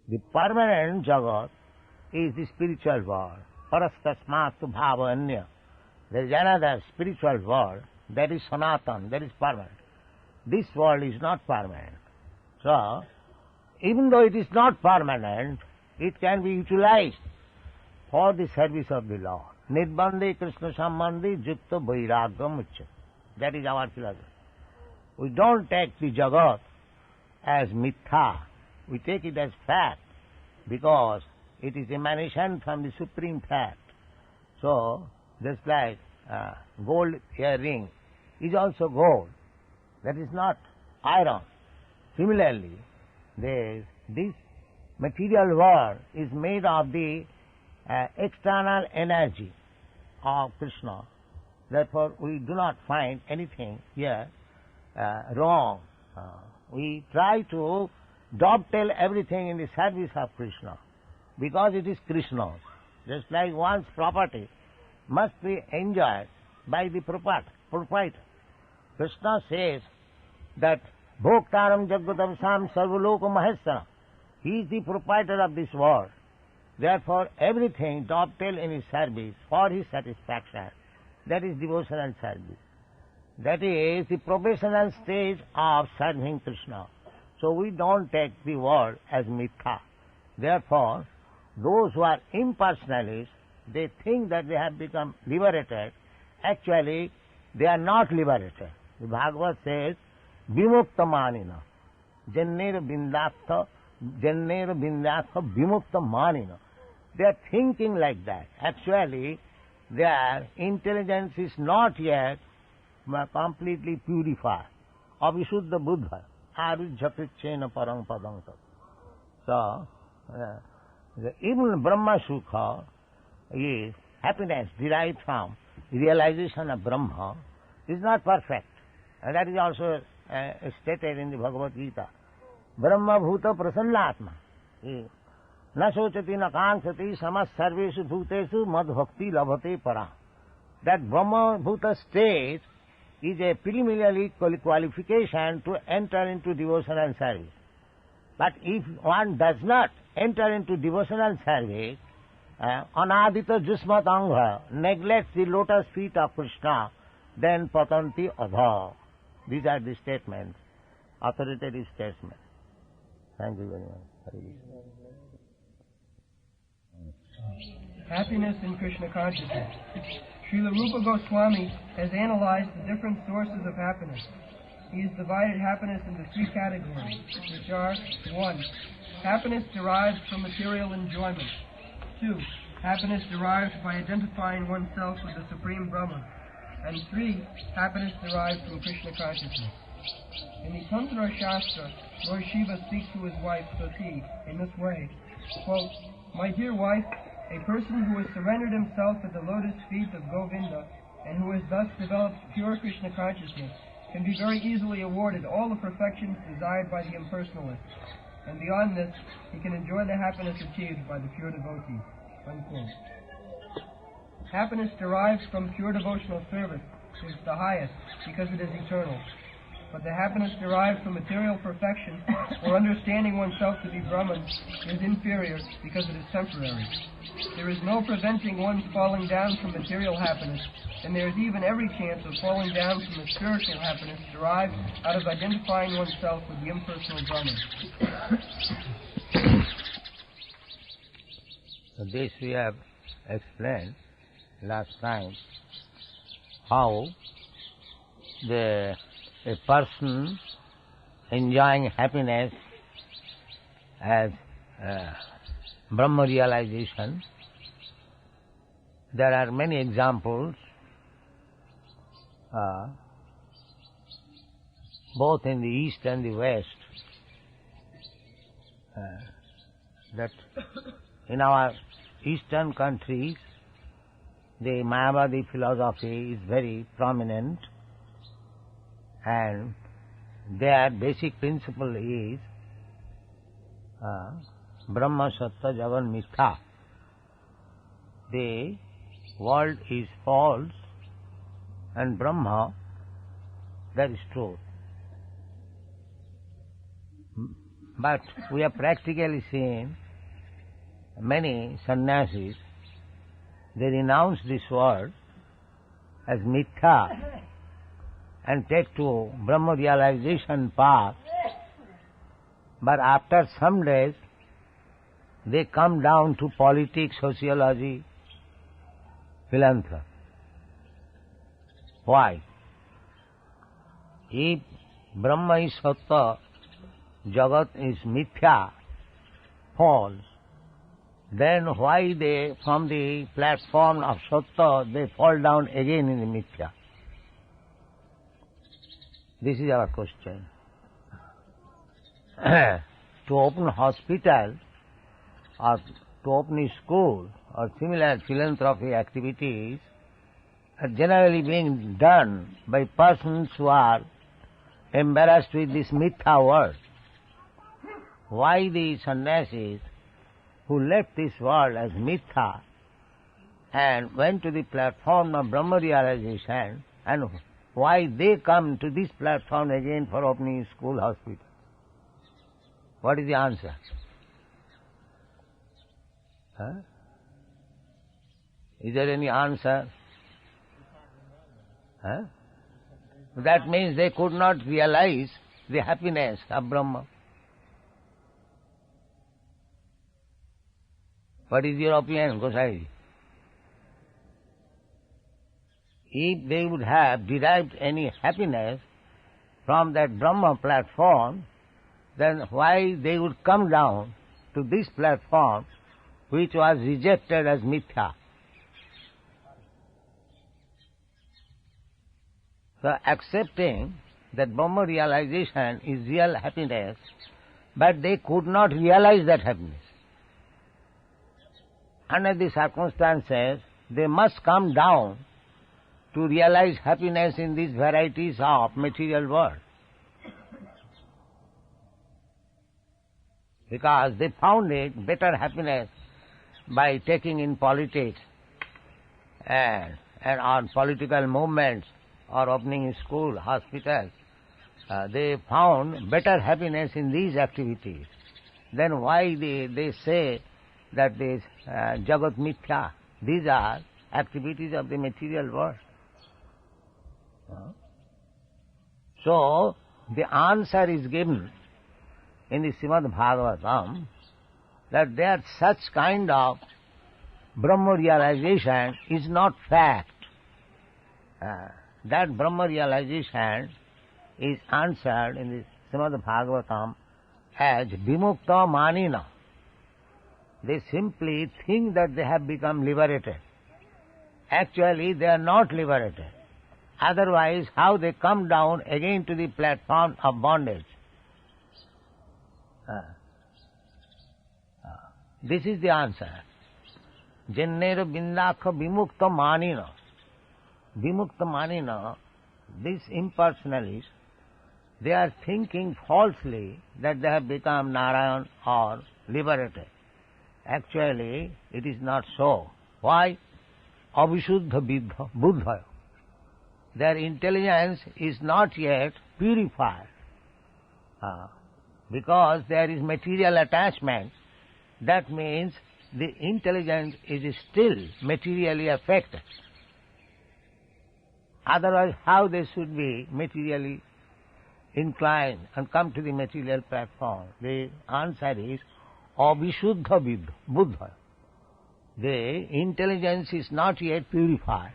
The permanent Jagat is the spiritual world. Parastasmatu bhava anya. There is another spiritual world that is Sanatan, that is permanent. This world is not permanent. So, even though it is not permanent, it can be utilized for the service of the Lord. Nirbandhe Krishna Sambandhi Jukta Vairagam Uccha. That is our philosophy. We don't take the Jagat as mitha. We take it as fact because it is emanation from the supreme fact. So, just like gold earring is also gold. That is not iron. Similarly, this material world is made of the external energy of Krishna. Therefore, we do not find anything here wrong. We try to dovetail everything in the service of Krishna because it is Krishna's. Just like one's property must be enjoyed by the proprietor. Krishna says that Bhoktaram Jaggatam Sam Sarvaloka Mahesana. He is the proprietor of this world. Therefore, everything dovetail in his service for his satisfaction. That is devotional service. That is the professional stage of serving Krishna. So we don't take the world as mitha. Therefore, those who are impersonalists, they think that they have become liberated. Actually, they are not liberated. The Bhagavad says, Vimukta manina. Jannera bindastha vimukta manina. They are thinking like that. Actually, their intelligence is not yet completely purified. Avisuddha buddha. Arujjapritchena parang padang tat. So, even Brahma Sukha is happiness derived from realization of Brahma is not perfect. And that is also stated in the Bhagavad Gita. Brahma bhuta prasannatma. Na sochati na kanksati samas sarveshu bhutesu mad bhakti labhate para. That Brahma bhuta state is a preliminary qualification to enter into devotional service. But if one does not enter into devotional service, anadita jusmat anga neglects the lotus feet of Krishna, then patanti adha. These are the statements, authoritative statements. Thank you very much. Happiness in Krishna consciousness. Srila Rupa Goswami has analyzed the different sources of happiness. He has divided happiness into three categories, which are 1. Happiness derived from material enjoyment. 2. Happiness derived by identifying oneself with the Supreme Brahman. And 3. Happiness derived from Krishna consciousness. In the Tantra Shastra, Lord Shiva speaks to his wife, Sati, in this way, quote, My dear wife, a person who has surrendered himself at the lotus feet of Govinda and who has thus developed pure Krishna consciousness can be very easily awarded all the perfections desired by the impersonalist. And beyond this, he can enjoy the happiness achieved by the pure devotee. Unquote. Happiness derived from pure devotional service is the highest because it is eternal. But the happiness derived from material perfection or understanding oneself to be Brahman is inferior because it is temporary. There is no preventing one's falling down from material happiness, and there is even every chance of falling down from the spiritual happiness derived out of identifying oneself with the impersonal Brahman. So this we have explained last time, how a person enjoying happiness as Brahma realization. There are many examples, both in the East and the West, that in our Eastern countries, the Mayavadi philosophy is very prominent, and their basic principle is Brahma Sattva Jagan Mitha. The world is false and Brahma, that is truth. But we have practically seen many sannyasis, they renounce this world as mithya and take to Brahma realization path, but after some days they come down to politics, sociology, philanthropy. Why? If Brahma is Sattva, Jagat is Mithya, false, then why they, from the platform of Sattva, they fall down again in the Mithya? This is our question. To open hospital or to open a school or similar philanthropy activities are generally being done by persons who are embarrassed with this mithya world. Why the sannyasis who left this world as mithya and went to the platform of Brahma realization, and why they come to this platform again for opening school, hospital? What is the answer? Huh? Is there any answer? Huh? That means they could not realize the happiness of Brahma. What is your opinion, Gosai? If they would have derived any happiness from that Brahma platform, then why they would come down to this platform which was rejected as mithya? So accepting that Brahma realization is real happiness, but they could not realize that happiness. Under the circumstances, they must come down to realize happiness in these varieties of material world. Because they found it better happiness by taking in politics and on political movements or opening a school, hospital. They found better happiness in these activities. Then why they say that this Jagat Mithya, these are activities of the material world. So, the answer is given in the Srimad Bhagavatam that there such kind of Brahma realization is not fact. That Brahma realization is answered in the Srimad Bhagavatam as Vimukta Manina. They simply think that they have become liberated. Actually, they are not liberated. Otherwise, how they come down again to the platform of bondage? This is the answer. Jennera bindakha vimukta manina. Vimukta manina, these impersonalists, they are thinking falsely that they have become Narayan or liberated. Actually, it is not so. Why? Avisuddha buddha. Their intelligence is not yet purified. Because there is material attachment, that means the intelligence is still materially affected. Otherwise, how they should be materially inclined and come to the material platform? The answer is Avisuddha buddha. The intelligence is not yet purified.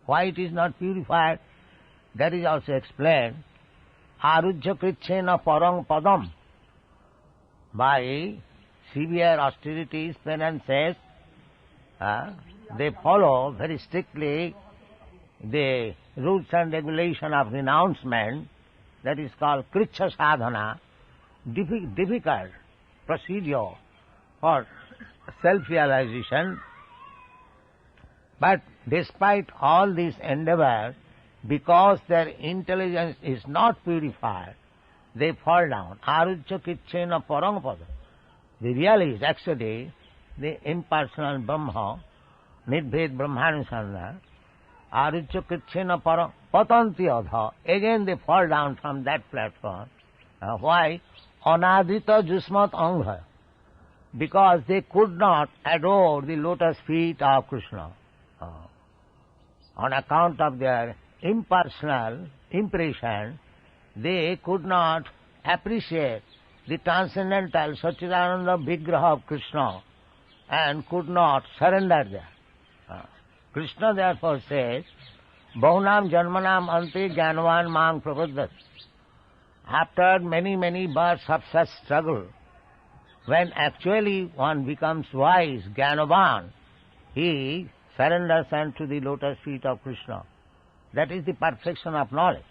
Why it is not purified? That is also explained. Arujya krichena parang padam. By severe austerities, penances, they follow very strictly the rules and regulation of renouncement. That is called kricha sadhana, difficult procedure for self-realization. But despite all this endeavor, because their intelligence is not purified, they fall down. Arujya kichena paramapada. They realize actually the impersonal Brahma, Nidbhed Brahmanusanda, Arujya kichena patanti adha. Again they fall down from that platform. Why? anadrita jusmat anga, because they could not adore the lotus feet of Krishna. On account of their impersonal impression, they could not appreciate the transcendental Satchidananda Vigraha of Krishna and could not surrender there. Krishna therefore says, Bahunam Janmanam Ante Jnanavan Mang Prabodhat. After many, many births of such struggle, when actually one becomes wise, Jnanavan, he surrenders unto the lotus feet of Krishna. That is the perfection of knowledge.